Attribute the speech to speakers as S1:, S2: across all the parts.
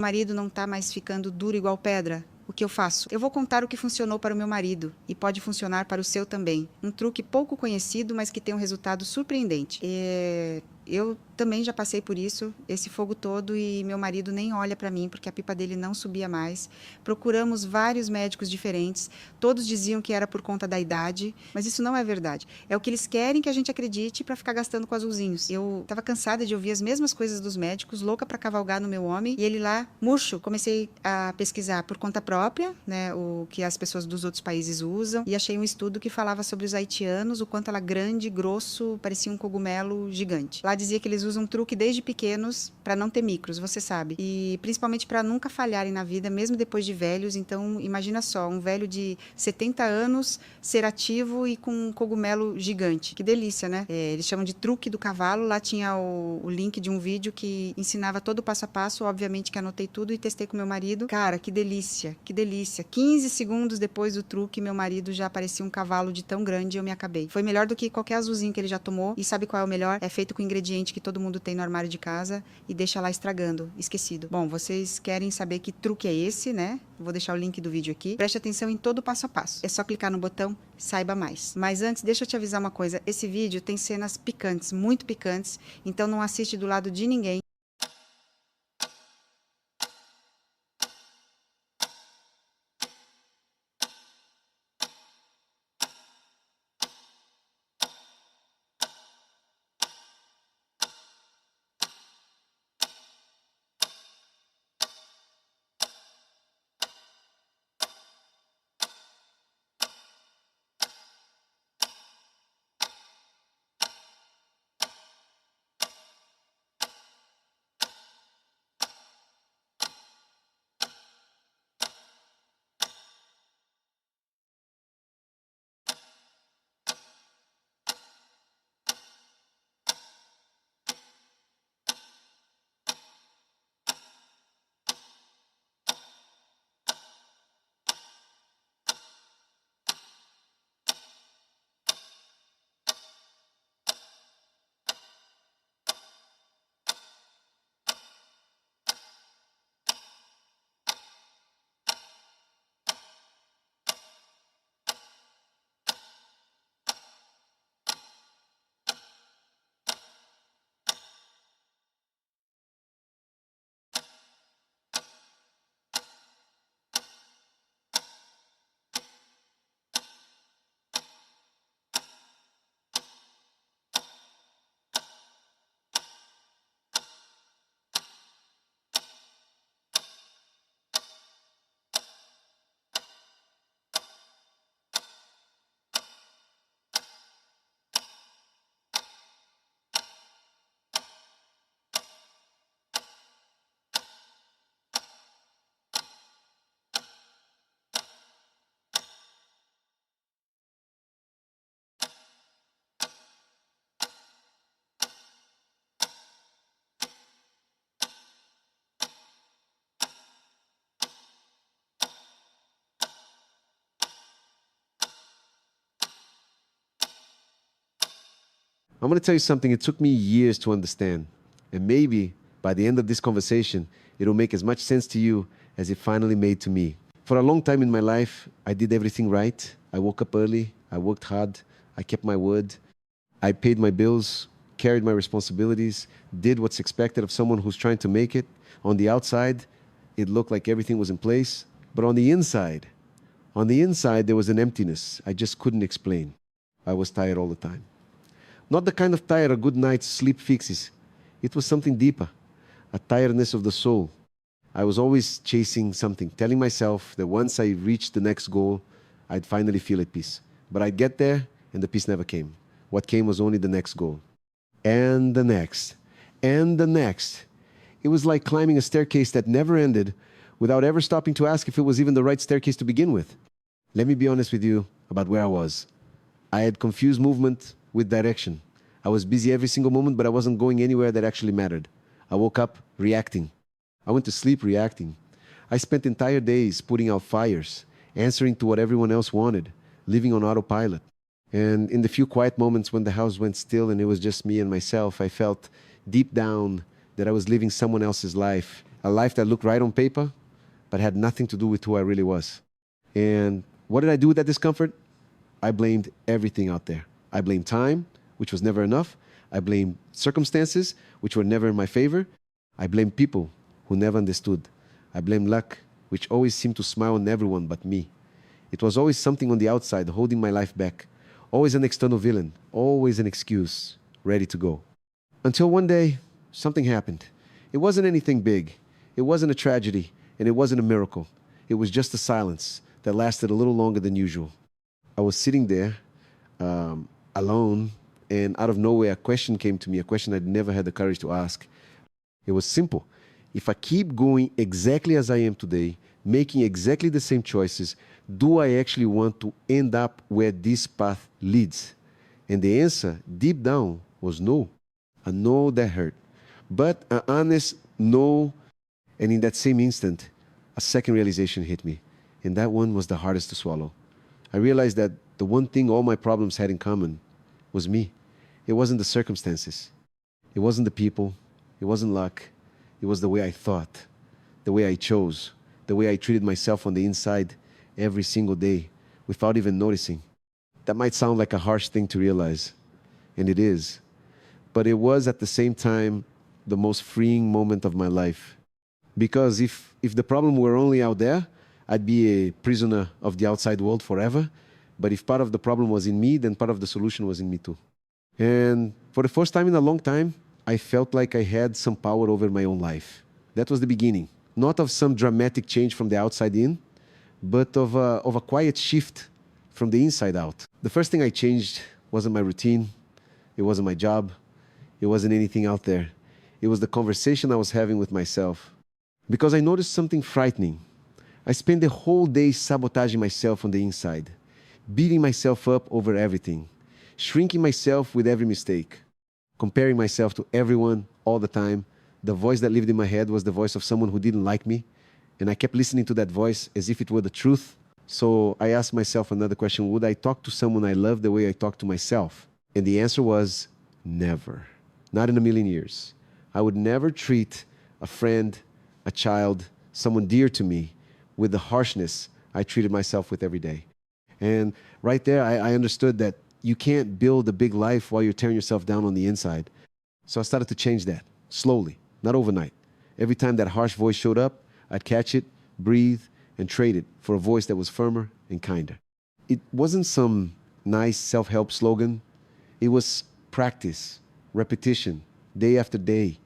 S1: Meu marido não tá mais ficando duro igual pedra. O que eu faço? Eu vou contar o que funcionou para o meu marido e pode funcionar para o seu também. Um truque pouco conhecido, mas que tem um resultado surpreendente. Eu também já passei por isso, esse fogo todo, e meu marido nem olha para mim porque a pipa dele não subia mais. Procuramos vários médicos diferentes, todos diziam que era por conta da idade, mas isso não é verdade. É o que eles querem que a gente acredite para ficar gastando com azulzinhos. Eu estava cansada de ouvir as mesmas coisas dos médicos, louca para cavalgar no meu homem, e ele lá, murcho. Comecei a pesquisar por conta própria, né, o que as pessoas dos outros países usam, e achei um estudo que falava sobre os haitianos, o quanto ela grande, grosso, parecia um cogumelo gigante. Lá dizia que eles usam um truque desde pequenos para não ter micros, você sabe. E principalmente para nunca falharem na vida, mesmo depois de velhos. Então, imagina só, um velho de 70 anos ser ativo e com um cogumelo gigante. Que delícia, né? Eles chamam de truque do cavalo. Lá tinha o link de um vídeo que ensinava todo o passo a passo. Obviamente que anotei tudo e testei com meu marido. Cara, que delícia, que delícia. 15 segundos depois do truque, meu marido já parecia um cavalo de tão grande e eu me acabei. Foi melhor do que qualquer azulzinho que ele já tomou. E sabe qual é o melhor? É feito com ingrediente que todo mundo tem no armário de casa e deixa lá estragando, esquecido. Bom, vocês querem saber que truque é esse, né? Vou deixar o link do vídeo aqui. Preste atenção em todo o passo a passo. É só clicar no botão Saiba Mais. Mas antes, deixa eu te avisar uma coisa. Esse vídeo tem cenas picantes, muito picantes, então não assiste do lado de ninguém.
S2: I'm going to tell you something it took me years to understand. And maybe by the end of this conversation, it'll make as much sense to you as it finally made to me. For a long time in my life, I did everything right. I woke up early, I worked hard, I kept my word, I paid my bills, carried my responsibilities, did what's expected of someone who's trying to make it. On the outside, it looked like everything was in place. But on the inside, there was an emptiness I just couldn't explain. I was tired all the time. Not the kind of tired a good night's sleep fixes. It was something deeper, a tiredness of the soul. I was always chasing something, telling myself that once I reached the next goal, I'd finally feel at peace. But I'd get there, and the peace never came. What came was only the next goal. And the next. And the next. It was like climbing a staircase that never ended without ever stopping to ask if it was even the right staircase to begin with. Let me be honest with you about where I was. I had confused movement with direction. I was busy every single moment, but I wasn't going anywhere that actually mattered. I woke up reacting. I went to sleep reacting. I spent entire days putting out fires, answering to what everyone else wanted, living on autopilot. And in the few quiet moments when the house went still and it was just me and myself, I felt deep down that I was living someone else's life a life that looked right on paper, but had nothing to do with who I really was. And what did I do with that discomfort? I blamed everything out there. I blamed time, which was never enough. I blamed circumstances, which were never in my favor. I blamed people who never understood. I blamed luck, which always seemed to smile on everyone but me. It was always something on the outside holding my life back. Always an external villain, always an excuse, ready to go. Until one day, something happened. It wasn't anything big. It wasn't a tragedy, and it wasn't a miracle. It was just a silence that lasted a little longer than usual. I was sitting there, alone, and out of nowhere, a question came to me, a question I'd never had the courage to ask. It was simple. If I keep going exactly as I am today, making exactly the same choices, do I actually want to end up where this path leads? And the answer, deep down, was no. A no that hurt. But an honest no, and in that same instant, a second realization hit me. And that one was the hardest to swallow. I realized that the one thing all my problems had in common was me. It wasn't the circumstances. It wasn't the people. It wasn't luck. It was the way I thought, the way I chose, the way I treated myself on the inside every single day without even noticing. That might sound like a harsh thing to realize, and it is. But it was at the same time the most freeing moment of my life. Because if the problem were only out there, I'd be a prisoner of the outside world forever. But if part of the problem was in me, then part of the solution was in me too. And for the first time in a long time, I felt like I had some power over my own life. That was the beginning. Not of some dramatic change from the outside in, but of a quiet shift from the inside out. The first thing I changed wasn't my routine. It wasn't my job. It wasn't anything out there. It was the conversation I was having with myself. Because I noticed something frightening. I spent the whole day sabotaging myself on the inside, beating myself up over everything, shrinking myself with every mistake, comparing myself to everyone all the time. The voice that lived in my head was the voice of someone who didn't like me, and I kept listening to that voice as if it were the truth. So I asked myself another question: would I talk to someone I love the way I talk to myself? And the answer was never. Not in a million years. I would never treat a friend, a child, someone dear to me with the harshness I treated myself with every day. And right there, I understood that you can't build a big life while you're tearing yourself down on the inside. So I started to change that, slowly, not overnight. Every time that harsh voice showed up, I'd catch it, breathe, and trade it for a voice that was firmer and kinder. It wasn't some nice self-help slogan. It was practice, repetition, day after day.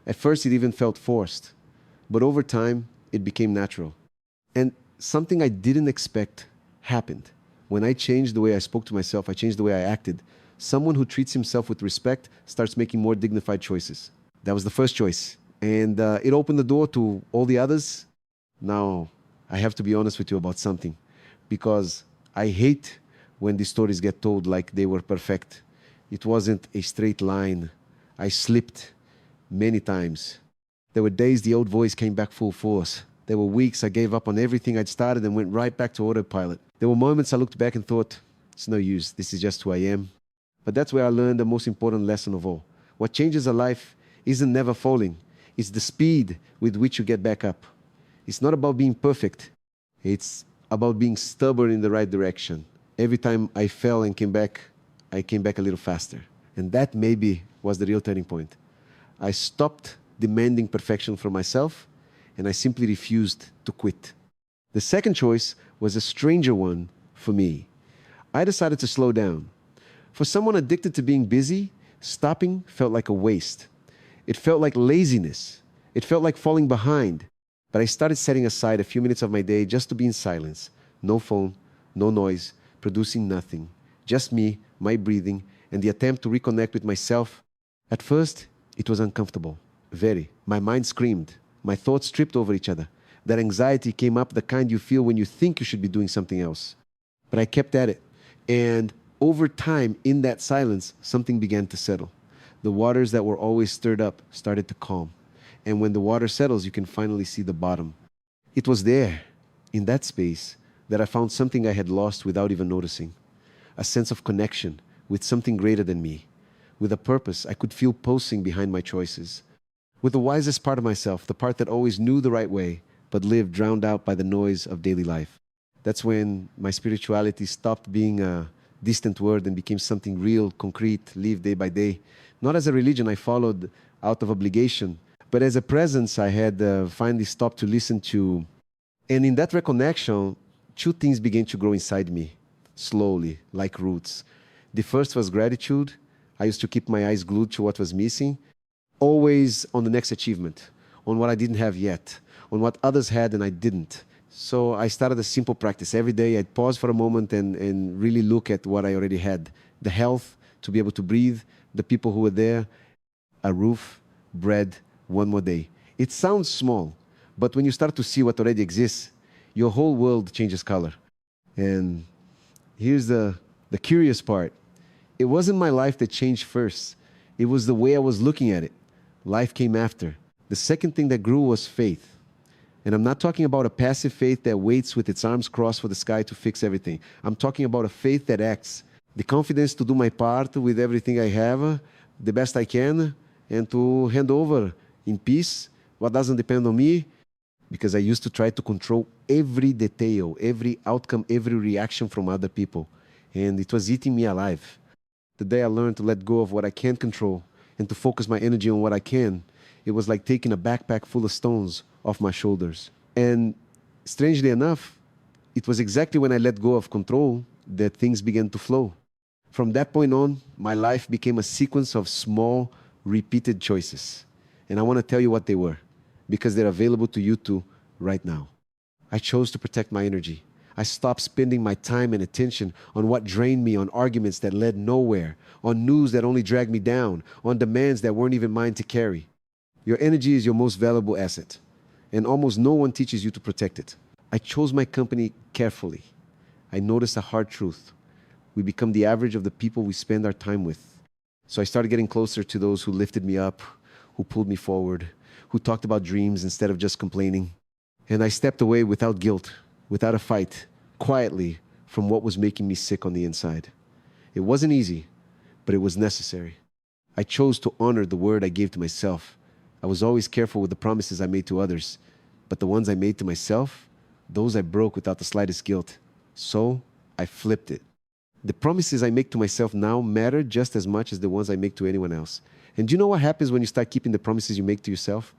S2: At first, it even felt forced. But over time, it became natural. And something I didn't expect happened. When I changed the way I spoke to myself, I changed the way I acted. Someone who treats himself with respect starts making more dignified choices. That was the first choice. And it opened the door to all the others. Now, I have to be honest with you about something. Because I hate when these stories get told like they were perfect. It wasn't a straight line. I slipped many times. There were days the old voice came back full force. There were weeks I gave up on everything I'd started and went right back to autopilot. There were moments I looked back and thought, it's no use, this is just who I am. But that's where I learned the most important lesson of all. What changes a life isn't never falling. It's the speed with which you get back up. It's not about being perfect. It's about being stubborn in the right direction. Every time I fell and came back, I came back a little faster. And that maybe was the real turning point. I stopped demanding perfection from myself, and I simply refused to quit. The second choice was a stranger one for me. I decided to slow down. For someone addicted to being busy, stopping felt like a waste. It felt like laziness. It felt like falling behind. But I started setting aside a few minutes of my day just to be in silence. No phone, no noise, producing nothing. Just me, my breathing, and the attempt to reconnect with myself. At first, it was uncomfortable. Very. My mind screamed. My thoughts tripped over each other. That anxiety came up, the kind you feel when you think you should be doing something else. But I kept at it. And over time, in that silence, something began to settle. The waters that were always stirred up started to calm. And when the water settles, you can finally see the bottom. It was there, in that space, that I found something I had lost without even noticing. A sense of connection with something greater than me. With a purpose I could feel pulsing behind my choices. with the wisest part of myself, the part that always knew the right way, but lived drowned out by the noise of daily life. That's when my spirituality stopped being a distant word and became something real, concrete, lived day by day. Not as a religion I followed out of obligation, but as a presence I had finally stopped to listen to. And in that reconnection, two things began to grow inside me, slowly, like roots. The first was gratitude. I used to keep my eyes glued to what was missing, always on the next achievement, on what I didn't have yet, on what others had and I didn't. So I started a simple practice. Every day I'd pause for a moment and really look at what I already had. The health, to be able to breathe, the people who were there, a roof, bread, one more day. It sounds small, but when you start to see what already exists, your whole world changes color. And here's the curious part. It wasn't my life that changed first. It was the way I was looking at it. Life came after. The second thing that grew was faith. And I'm not talking about a passive faith that waits with its arms crossed for the sky to fix everything. I'm talking about a faith that acts. The confidence to do my part with everything I have, the best I can, and to hand over in peace what doesn't depend on me, because I used to try to control every detail, every outcome, every reaction from other people. And it was eating me alive. The day I learned to let go of what I can't control and to focus my energy on what I can, it was like taking a backpack full of stones off my shoulders. And strangely enough, it was exactly when I let go of control that things began to flow. From that point on, my life became a sequence of small, repeated choices. And I want to tell you what they were, because they're available to you too right now. I chose to protect my energy. I stopped spending my time and attention on what drained me, on arguments that led nowhere, on news that only dragged me down, on demands that weren't even mine to carry. Your energy is your most valuable asset, and almost no one teaches you to protect it. I chose my company carefully. I noticed a hard truth. We become the average of the people we spend our time with. So I started getting closer to those who lifted me up, who pulled me forward, who talked about dreams instead of just complaining. And I stepped away without guilt, without a fight, quietly from what was making me sick on the inside. It wasn't easy, but it was necessary. I chose to honor the word I gave to myself. I was always careful with the promises I made to others, but the ones I made to myself, those I broke without the slightest guilt. So I flipped it. The promises I make to myself now matter just as much as the ones I make to anyone else. And do you know what happens when you start keeping the promises you make to yourself?